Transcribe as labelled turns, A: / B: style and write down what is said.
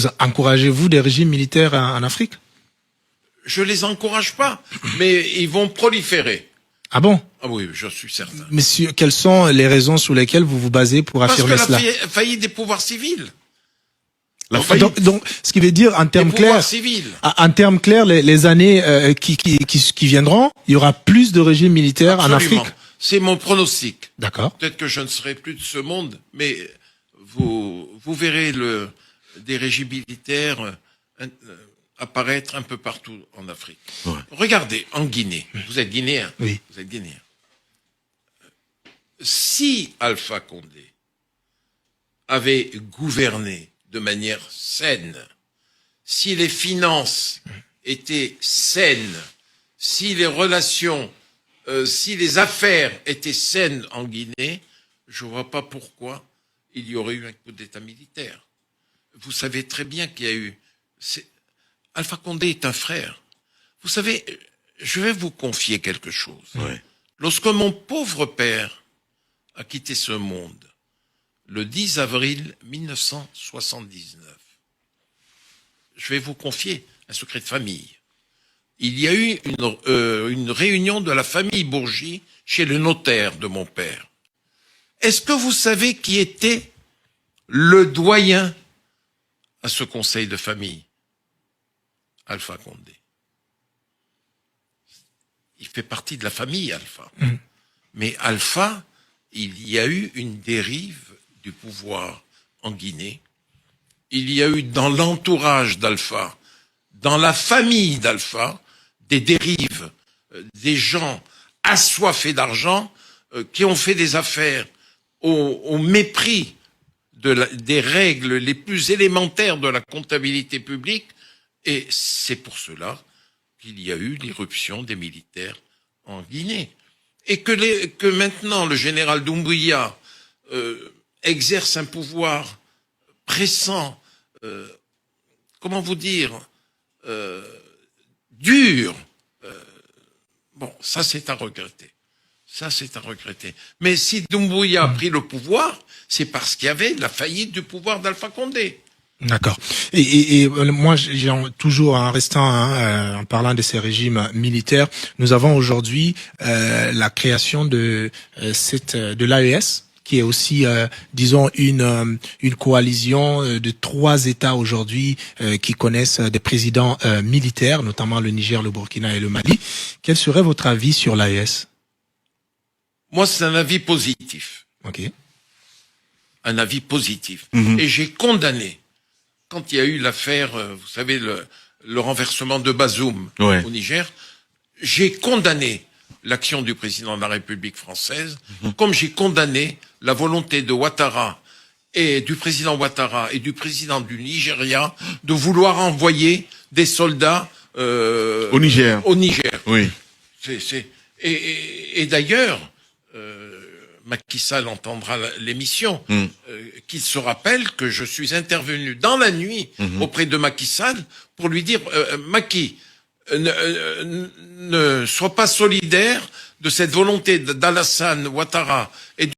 A: vous encouragez-vous des régimes militaires en Afrique?
B: Je les encourage pas, mais ils vont proliférer.
A: Ah bon?
B: Ah oui, je suis certain.
A: Monsieur, quelles sont les raisons sur lesquelles vous vous basez pour affirmer cela?
B: Parce que la faillite des pouvoirs civils.
A: Donc, ce qui veut dire, en termes clairs, les années qui viendront, il y aura plus de régimes militaires en Afrique.
B: C'est mon pronostic.
A: D'accord.
B: Peut-être que je ne serai plus de ce monde, mais vous verrez des régimes militaires apparaître un peu partout en Afrique. Ouais. Regardez, en Guinée, vous êtes guinéen.
A: Oui.
B: Vous êtes guinéen. Si Alpha Condé avait gouverné de manière saine, si les finances étaient saines, si les relations, si les affaires étaient saines en Guinée, je ne vois pas pourquoi il y aurait eu un coup d'État militaire. Vous savez très bien qu'il y a eu... Alpha Condé est un frère. Vous savez, je vais vous confier quelque chose. Ouais. Lorsque mon pauvre père a quitté ce monde, le 10 avril 1979, je vais vous confier un secret de famille. Il y a eu une réunion de la famille Bourgi chez le notaire de mon père. Est-ce que vous savez qui était le doyen à ce conseil de famille? Alpha Condé. Il fait partie de la famille Alpha. Mais Alpha, il y a eu une dérive du pouvoir en Guinée. Il y a eu dans l'entourage d'Alpha, dans la famille d'Alpha, des dérives, des gens assoiffés d'argent qui ont fait des affaires au mépris des règles les plus élémentaires de la comptabilité publique. Et c'est pour cela qu'il y a eu l'irruption des militaires en Guinée. Et que maintenant le général Doumbouya exerce un pouvoir pressant, comment vous dire, dur. Bon, ça c'est à regretter. Ça c'est à regretter. Mais si Doumbouya a pris le pouvoir, c'est parce qu'il y avait la faillite du pouvoir d'Alpha Condé.
A: D'accord. Et moi, j'ai toujours, en restant, en parlant de ces régimes militaires, nous avons aujourd'hui la création de l'AES, qui est aussi, disons, une coalition de 3 États aujourd'hui qui connaissent des présidents militaires, notamment le Niger, le Burkina et le Mali. Quel serait votre avis sur l'AES?
B: Moi, c'est un avis positif.
A: Ok.
B: Un avis positif. Et j'ai condamné. Quand il y a eu l'affaire, vous savez, le renversement de Bazoum au Niger, j'ai condamné l'action du président de la République française, comme j'ai condamné la volonté de Ouattara et du président Ouattara et du président du Nigeria de vouloir envoyer des soldats
C: au Niger. Oui.
B: Et d'ailleurs, Macky Sall entendra l'émission, qu'il se rappelle que je suis intervenu dans la nuit auprès de Macky Sall pour lui dire Macky, ne sois pas solidaire de cette volonté d'Alassane Ouattara et